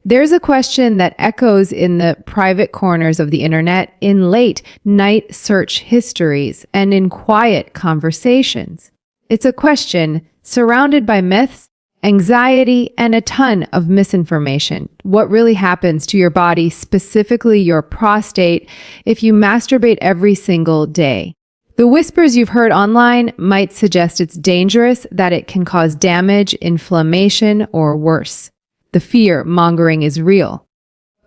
There's a question that echoes in the private corners of the internet, in late night search histories, and in quiet conversations. It's a question surrounded by myths, anxiety, and a ton of misinformation. What really happens to your body, specifically your prostate, if you masturbate every single day? The whispers you've heard online might suggest it's dangerous, that it can cause damage, inflammation, or worse. The fear-mongering is real.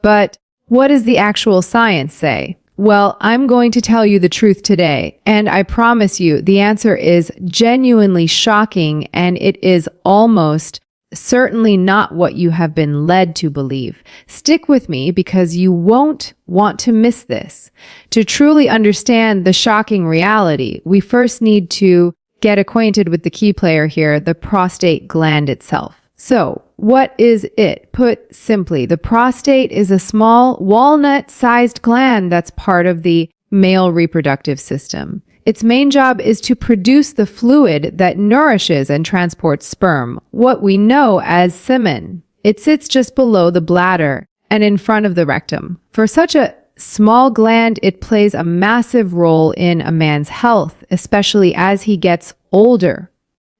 But what does the actual science say? Well, I'm going to tell you the truth today, and I promise you the answer is genuinely shocking, and it is almost certainly not what you have been led to believe. Stick with me because you won't want to miss this. To truly understand the shocking reality, we first need to get acquainted with the key player here, the prostate gland itself. So, what is it? Put simply, the prostate is a small walnut-sized gland that's part of the male reproductive system. Its main job is to produce the fluid that nourishes and transports sperm, what we know as semen. It sits just below the bladder and in front of the rectum. For such a small gland, it plays a massive role in a man's health, especially as he gets older.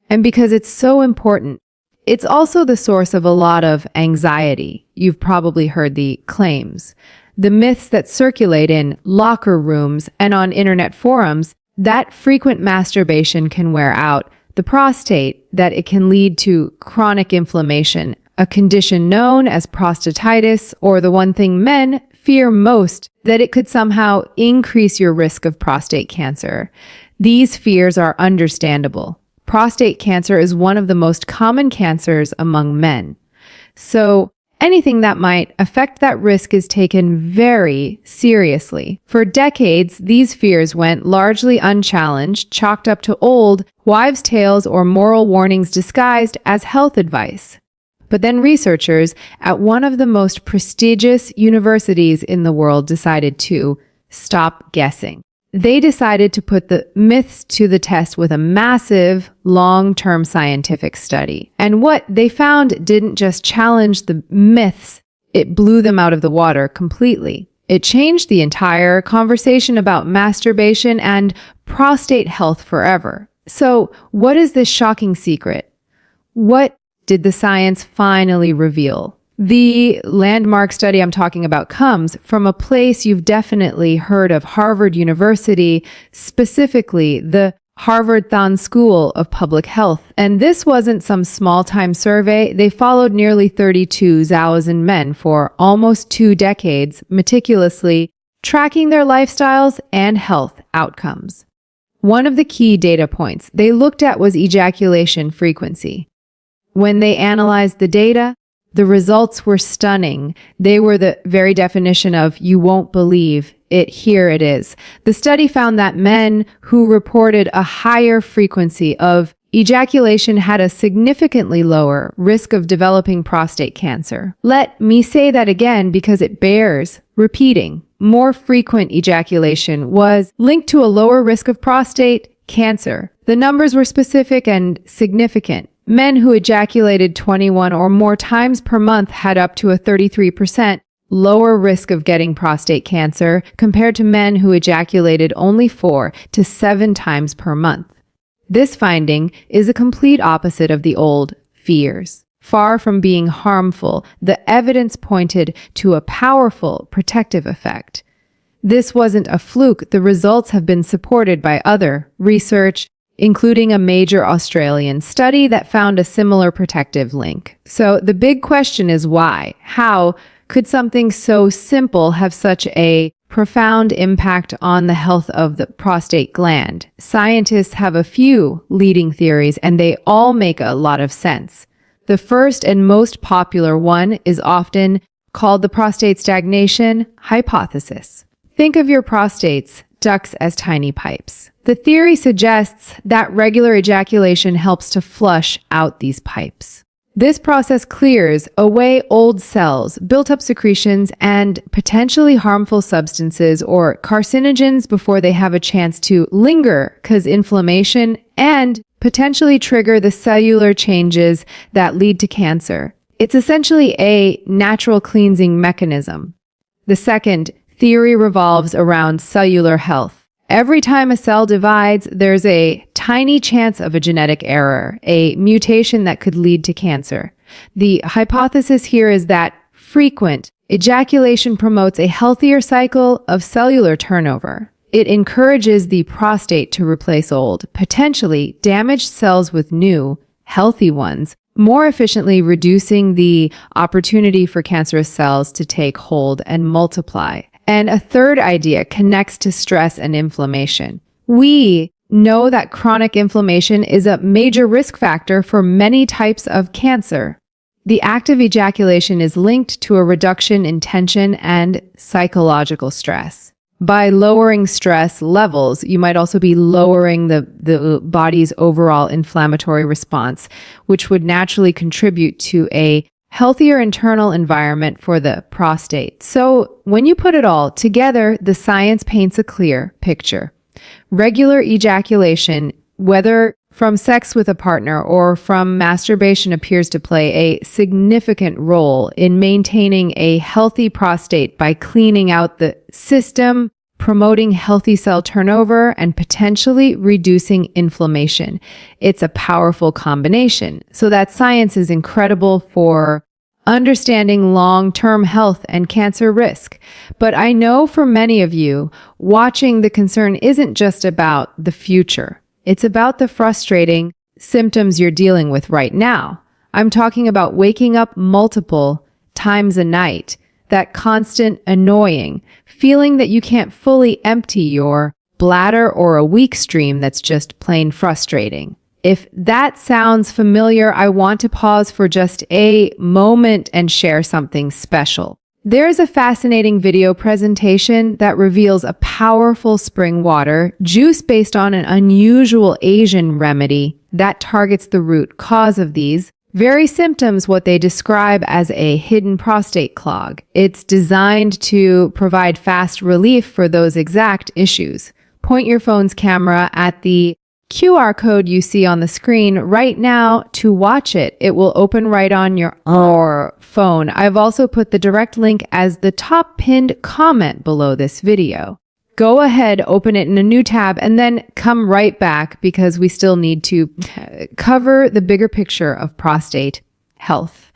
And because it's so important, it's also the source of a lot of anxiety. You've probably heard the claims, the myths that circulate in locker rooms and on internet forums, that frequent masturbation can wear out the prostate, that it can lead to chronic inflammation, a condition known as prostatitis, or the one thing men fear most, that it could somehow increase your risk of prostate cancer. These fears are understandable. Prostate cancer is one of the most common cancers among men. So anything that might affect that risk is taken very seriously. For decades, these fears went largely unchallenged, chalked up to old wives' tales or moral warnings disguised as health advice. But then researchers at one of the most prestigious universities in the world decided to stop guessing. They decided to put the myths to the test with a massive, long-term scientific study. And what they found didn't just challenge the myths, it blew them out of the water completely. It changed the entire conversation about masturbation and prostate health forever. So, what is this shocking secret? What did the science finally reveal? The landmark study I'm talking about comes from a place you've definitely heard of, Harvard University, specifically the Harvard Thon School of Public Health. And this wasn't some small-time survey. They followed nearly 32,000 men for almost 2 decades, meticulously tracking their lifestyles and health outcomes. One of the key data points they looked at was ejaculation frequency. When they analyzed the data, the results were stunning. They were the very definition of "you won't believe it, here it is." The study found that men who reported a higher frequency of ejaculation had a significantly lower risk of developing prostate cancer. Let me say that again because it bears repeating. More frequent ejaculation was linked to a lower risk of prostate cancer. The numbers were specific and significant. Men who ejaculated 21 or more times per month had up to a 33% lower risk of getting prostate cancer compared to men who ejaculated only 4 to 7 times per month. This finding is a complete opposite of the old fears. Far from being harmful, the evidence pointed to a powerful protective effect. This wasn't a fluke. The results have been supported by other research, including a major Australian study that found a similar protective link. So the big question is why? How could something so simple have such a profound impact on the health of the prostate gland? Scientists have a few leading theories, and they all make a lot of sense. The first and most popular one is often called the prostate stagnation hypothesis. Think of your prostate's ducts as tiny pipes. The theory suggests that regular ejaculation helps to flush out these pipes. This process clears away old cells, built-up secretions, and potentially harmful substances or carcinogens before they have a chance to linger, cause inflammation and potentially trigger the cellular changes that lead to cancer. It's essentially a natural cleansing mechanism. The second theory revolves around cellular health. Every time a cell divides, there's a tiny chance of a genetic error, a mutation that could lead to cancer. The hypothesis here is that frequent ejaculation promotes a healthier cycle of cellular turnover. It encourages the prostate to replace old, potentially damaged cells with new, healthy ones, more efficiently reducing the opportunity for cancerous cells to take hold and multiply. And a third idea connects to stress and inflammation. We know that chronic inflammation is a major risk factor for many types of cancer. The act of ejaculation is linked to a reduction in tension and psychological stress. By lowering stress levels, you might also be lowering the body's overall inflammatory response, which would naturally contribute to a healthier internal environment for the prostate. So when you put it all together, the science paints a clear picture. Regular ejaculation, whether from sex with a partner or from masturbation, appears to play a significant role in maintaining a healthy prostate by cleaning out the system, promoting healthy cell turnover, and potentially reducing inflammation. It's a powerful combination. So that science is incredible for understanding long-term health and cancer risk. But I know for many of you, watching the concern isn't just about the future. It's about the frustrating symptoms you're dealing with right now. I'm talking about waking up multiple times a night, that constant annoying feeling that you can't fully empty your bladder, or a weak stream that's just plain frustrating. If that sounds familiar, I want to pause for just a moment and share something special. There's a fascinating video presentation that reveals a powerful spring water juice based on an unusual Asian remedy that targets the root cause of these very symptoms, what they describe as a hidden prostate clog. It's designed to provide fast relief for those exact issues. Point your phone's camera at the QR code you see on the screen right now to watch it. It will open right on your phone. I've also put the direct link as the top pinned comment below this video. Go ahead, open it in a new tab, and then come right back because we still need to cover the bigger picture of prostate health.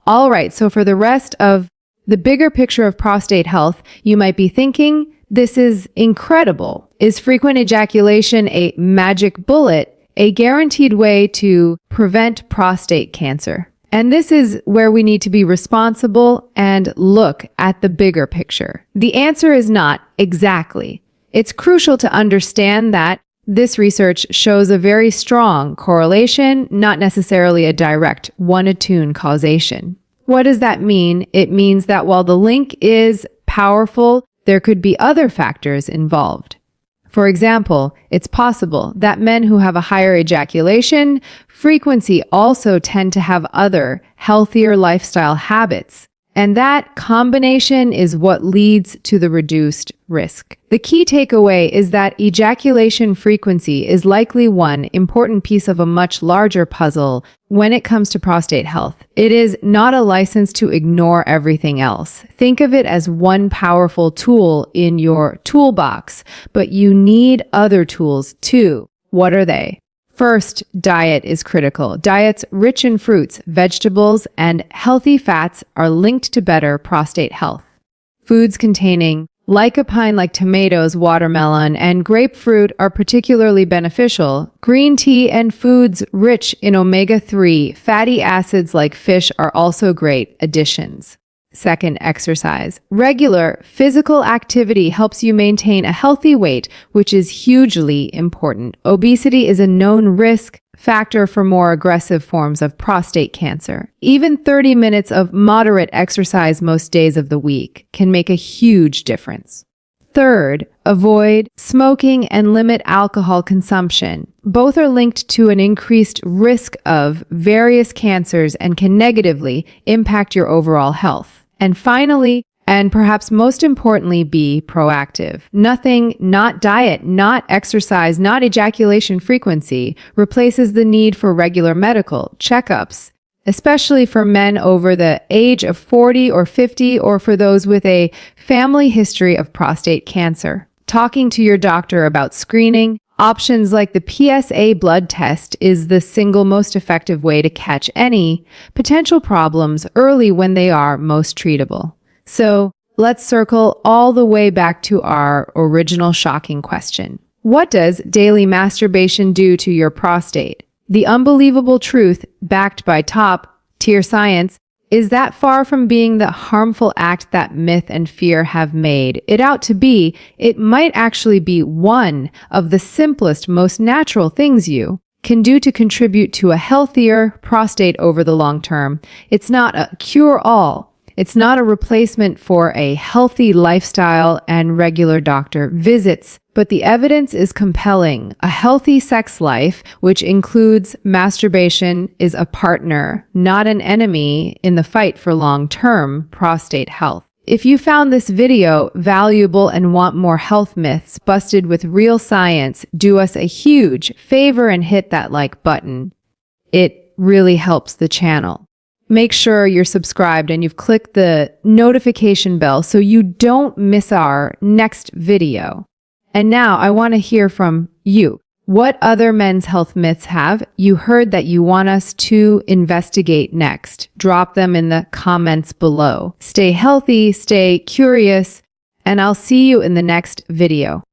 All right, so for the rest of the bigger picture of prostate health, you might be thinking, this is incredible. Is frequent ejaculation a magic bullet, a guaranteed way to prevent prostate cancer? And this is where we need to be responsible and look at the bigger picture. The answer is not exactly. It's crucial to understand that this research shows a very strong correlation, not necessarily a direct one-to-one causation. What does that mean? It means that while the link is powerful, there could be other factors involved. For example, it's possible that men who have a higher ejaculation frequency also tend to have other, healthier lifestyle habits. And that combination is what leads to the reduced risk. The key takeaway is that ejaculation frequency is likely one important piece of a much larger puzzle when it comes to prostate health. It is not a license to ignore everything else. Think of it as one powerful tool in your toolbox, but you need other tools too. What are they? First, diet is critical. Diets rich in fruits, vegetables, and healthy fats are linked to better prostate health. Foods containing lycopene like tomatoes, watermelon, and grapefruit are particularly beneficial. Green tea and foods rich in omega-3 fatty acids like fish are also great additions. Second, exercise. Regular physical activity helps you maintain a healthy weight, which is hugely important. Obesity is a known risk factor for more aggressive forms of prostate cancer. Even 30 minutes of moderate exercise most days of the week can make a huge difference. Third, avoid smoking and limit alcohol consumption. Both are linked to an increased risk of various cancers and can negatively impact your overall health. And finally, and perhaps most importantly, be proactive. Nothing, not diet, not exercise, not ejaculation frequency, replaces the need for regular medical checkups, especially for men over the age of 40 or 50, or for those with a family history of prostate cancer. Talking to your doctor about screening, options like the PSA blood test is the single most effective way to catch any potential problems early when they are most treatable. So let's circle all the way back to our original shocking question. What does daily masturbation do to your prostate? The unbelievable truth, backed by top-tier science, is that far from being the harmful act that myth and fear have made it out to be, it might actually be one of the simplest, most natural things you can do to contribute to a healthier prostate over the long term. It's not a cure-all. It's not a replacement for a healthy lifestyle and regular doctor visits, but the evidence is compelling. A healthy sex life, which includes masturbation, is a partner, not an enemy, in the fight for long-term prostate health. If you found this video valuable and want more health myths busted with real science, do us a huge favor and hit that like button. It really helps the channel. Make sure you're subscribed and you've clicked the notification bell so you don't miss our next video. And now I want to hear from you. What other men's health myths have you heard that you want us to investigate next? Drop them in the comments below. Stay healthy, stay curious, and I'll see you in the next video.